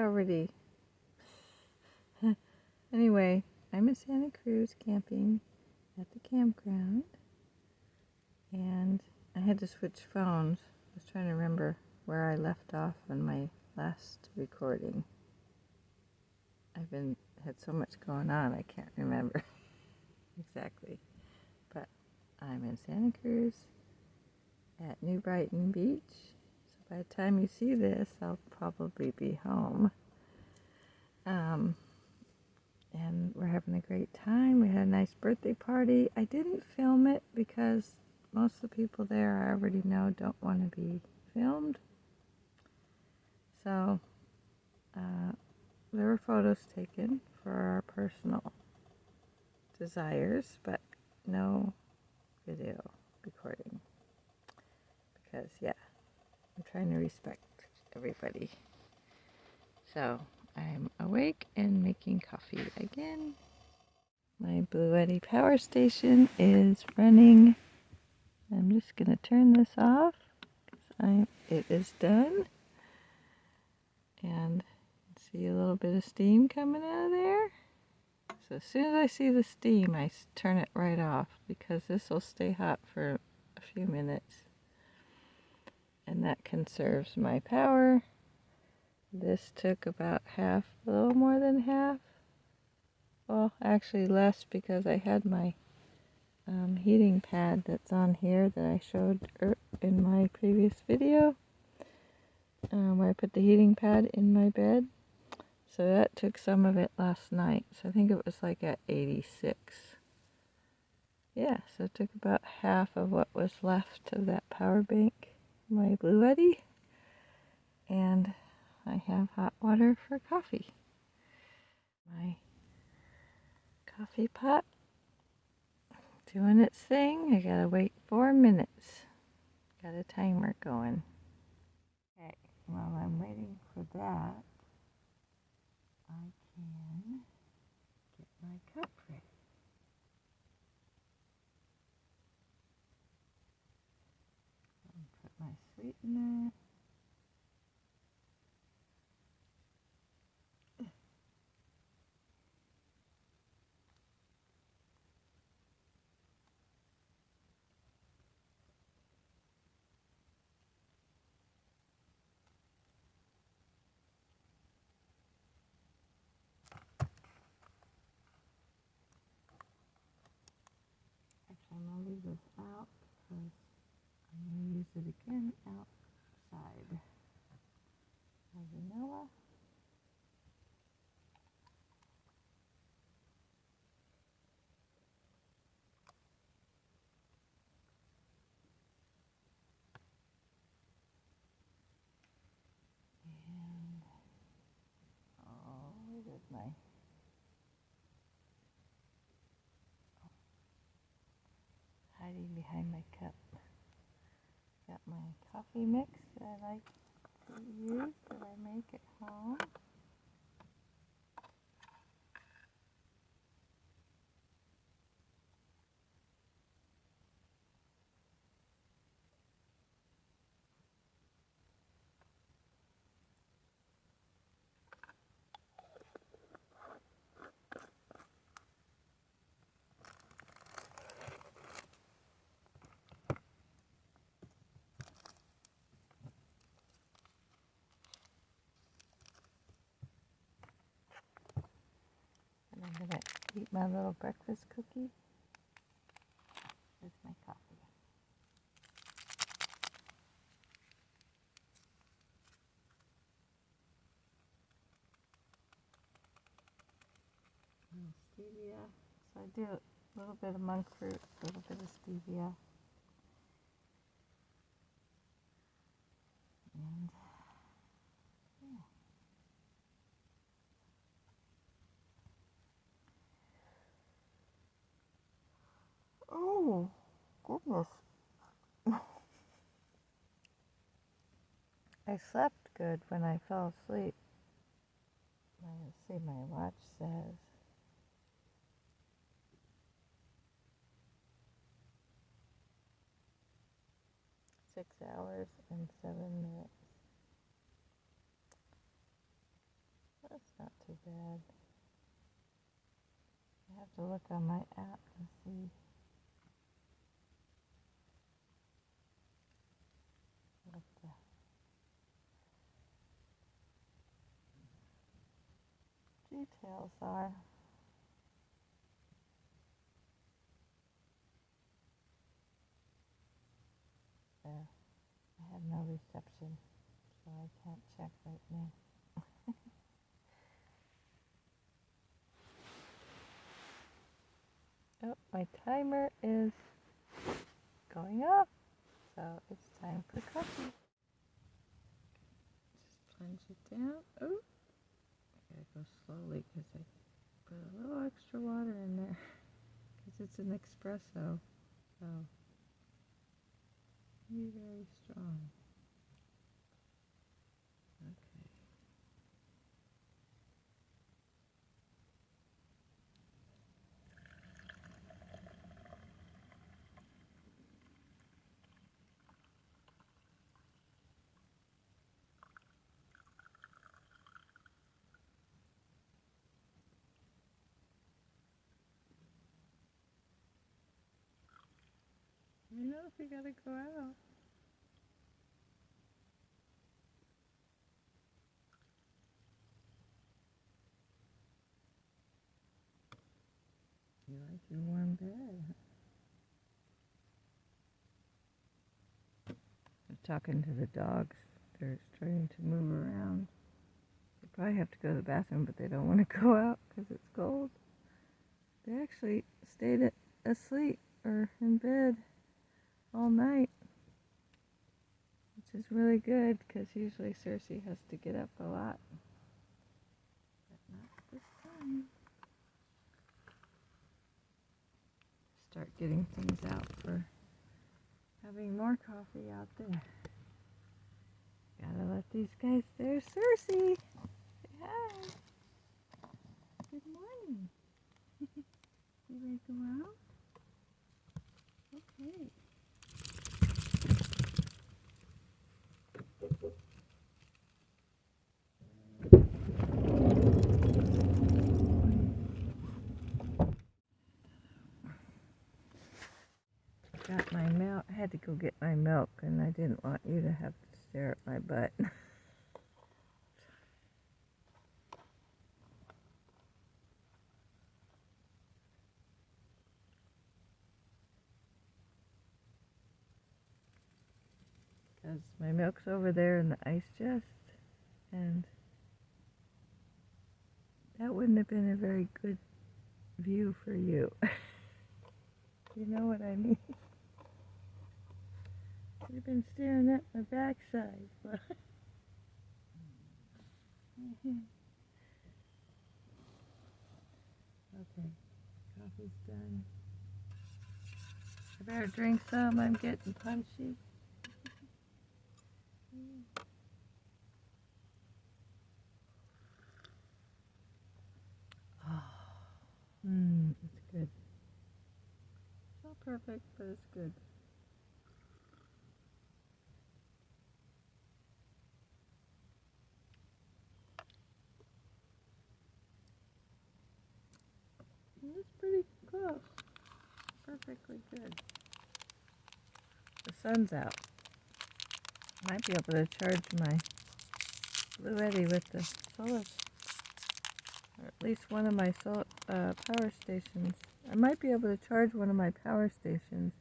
already. Anyway, I'm in Santa Cruz camping at the campground, and I had to switch phones. I was trying to remember where I left off on my last recording. Had so much going on, I can't remember exactly. But I'm in Santa Cruz at New Brighton Beach. So by the time you see this, I'll probably be home. And we're having a great time. We had a nice birthday party. I didn't film it because most of the people there I already know don't want to be filmed. So there were photos taken for our personal desires, but no video recording. Because, yeah, I'm trying to respect everybody. So I'm awake and making coffee again. My Blue Eddy power station is running. I'm just going to turn this off because it is done. And see a little bit of steam coming out of there. So as soon as I see the steam, I turn it right off because this will stay hot for a few minutes. And that conserves my power. This took about half, a little more than half. Well, actually less because I had my heating pad that's on here that I showed in my previous video. Where I put the heating pad in my bed. So that took some of it last night. So I think it was like at 86. Yeah, so it took about half of what was left of that power bank, my Blue Eddy. And I have hot water for coffee. My coffee pot doing its thing. I gotta wait 4 minutes. Got a timer going. Okay, while I'm waiting for that, I can get my cup ready. Put my sweetener. Actually, I'm going to leave this out because I'm going to use it again outside. My vanilla. And, where is my... hiding behind my cup. Got my coffee mix that I like to use that I make at home. And I'm going to eat my little breakfast cookie with my coffee. And stevia. So I do a little bit of monk fruit, a little bit of stevia. And yeah. Oh, goodness. I slept good when I fell asleep. Let's see, my watch says 6 hours and 7 minutes. not too bad. I have to look on my app and see what the details are. There, I have no reception, so I can't check right now. Oh, my timer is going off, so it's time for coffee. Just plunge it down. Oh, I gotta go slowly because I put a little extra water in there because it's an espresso, so very, very strong. Okay. You know if you gotta go out. You like your warm bed. I'm talking to the dogs. They're starting to move around. They probably have to go to the bathroom, but they don't want to go out because it's cold. They actually stayed asleep or in bed all night, which is really good because usually Cersei has to get up a lot. But not this time. Start getting things out for having more coffee out there. Gotta let these guys. There's Cersei. Say hi. Good morning. You ready to go out? Okay. Got my milk. I had to go get my milk, and I didn't want you to have to stare at my butt. Because my milk's over there in the ice chest, and that wouldn't have been a very good view for you. You know what I mean? You've been staring at my backside. Okay, coffee's done. I better drink some. I'm getting punchy. It's good. It's not perfect, but it's good. It's pretty close. Perfectly good. The sun's out. Might be able to charge my Bluetti with the solar, or at least one of my power stations. I might be able to charge one of my power stations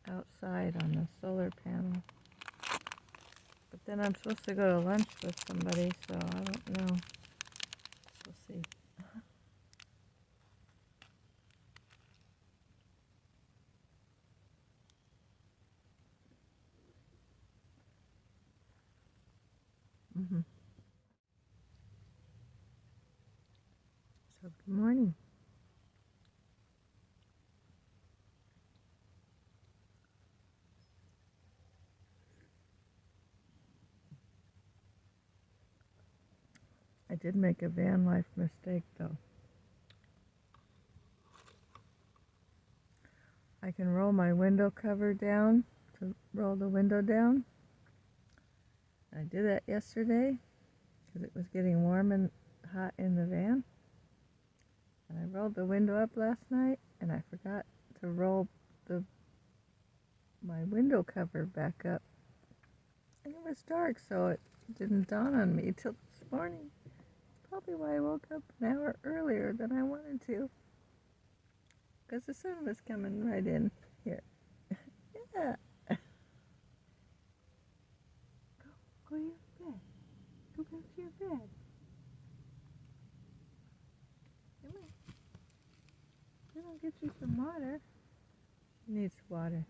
outside on the solar panel. But then I'm supposed to go to lunch with somebody, so I don't know. We'll see. So good morning. I did make a van life mistake though. I can roll my window cover down to roll the window down. I did that yesterday because it was getting warm hot in the van. And I rolled the window up last night, and I forgot to roll my window cover back up. And it was dark, so it didn't dawn on me till this morning. Probably why I woke up an hour earlier than I wanted to. Because the sun was coming right in here. Yeah. Go to your bed. Go back to your bed. Come on. Then I'll get you some water. She needs water.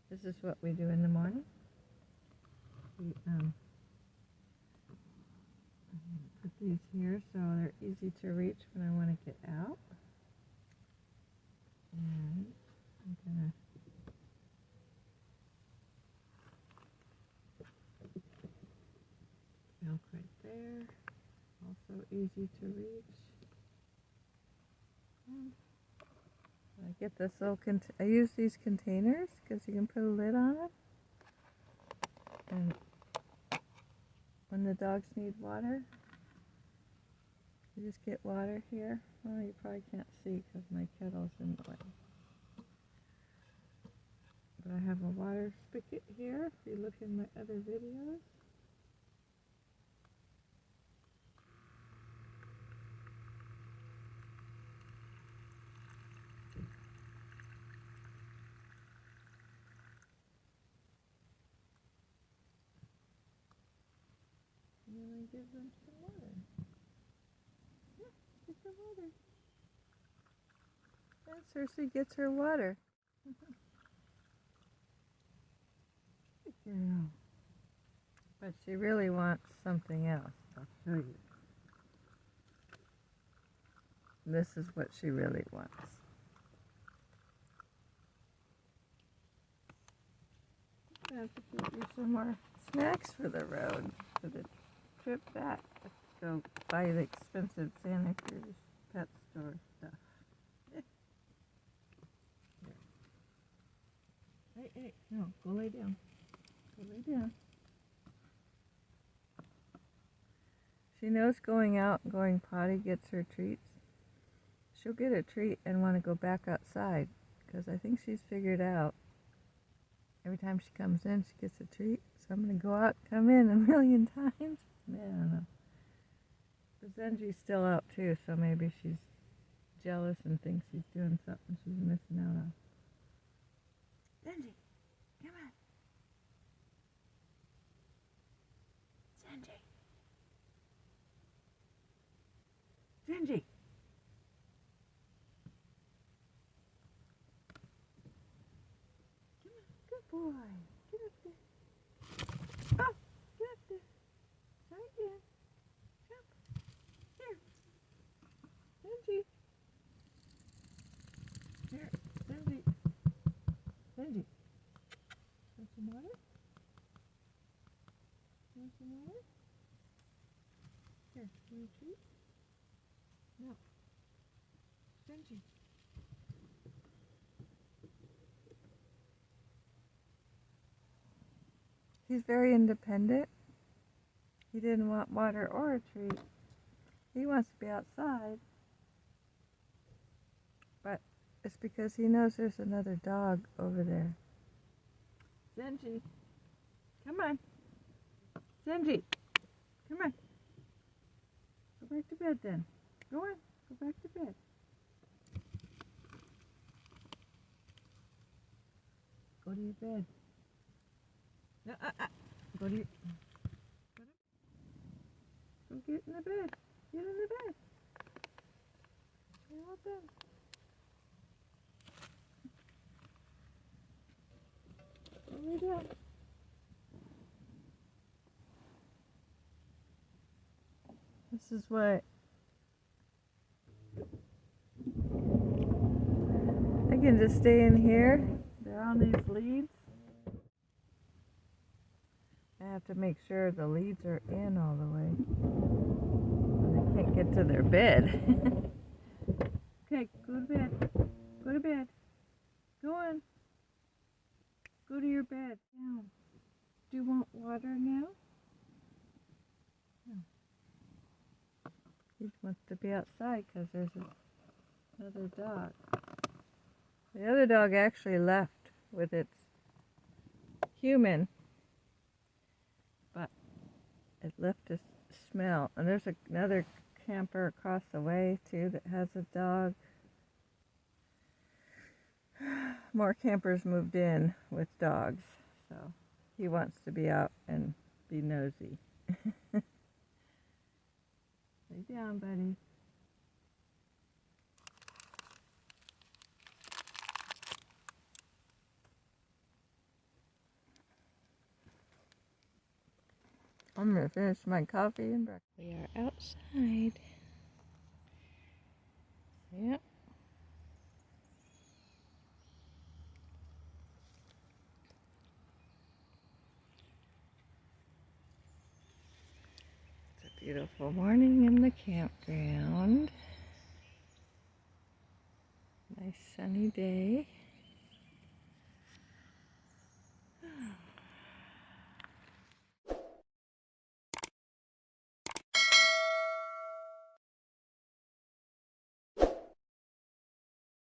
This is what we do in the morning. We put these here so they're easy to reach when I want to get out. And I'm gonna milk right there. Also easy to reach. And I get this little I use these containers because you can put a lid on it. And when the dogs need water, you just get water here. Well, you probably can't see because my kettle's in the way. But I have a water spigot here, if you look in my other videos. And then I give them some water. Yeah, get the water. And Cersei gets her water. Good girl. But she really wants something else. I'll show you. This is what she really wants. I have to get you some more snacks for the road, for the trip back. Let's go buy the expensive Santa Cruz pet store stuff. Hey, no, go lay down. Go lay down. She knows going out and going potty gets her treats. She'll get a treat and want to go back outside because I think she's figured out every time she comes in she gets a treat. So I'm going to go out and come in a million times. Yeah, I don't know. But Zenji's still out too, so maybe she's jealous and thinks she's doing something she's missing out on. Zenji, come on. Zenji. Zenji. Come on, good boy. Get up there. Oh, get up there. Try again. Jump. Here. Zenji. Here, Zenji. Zenji. Want some water? Want some water? Here, you want a treat? No. Zenji. He's very independent. He didn't want water or a treat. He wants to be outside. But it's because he knows there's another dog over there. Zenji, come on. Zenji, come on. Go back to bed then. Go on, go back to bed. Go to your bed. No, go to your... Go get in the bed. Get in the bed. You're all done. Go lay down. This is what I can just stay in here. They're on these leads. I have to make sure the leads are in all the way. So they can't get to their bed. Okay, go to bed. Go to bed. Go on. Go to your bed. Now. Do you want water now? No. He wants to be outside because there's another dog. The other dog actually left with its human, but it left a smell. And there's another camper across the way too that has a dog. More campers moved in with dogs, so he wants to be out and be nosy. Lay down, buddy. I'm going to finish my coffee and breakfast. We are outside. Yep. It's a beautiful morning in the campground. Nice sunny day.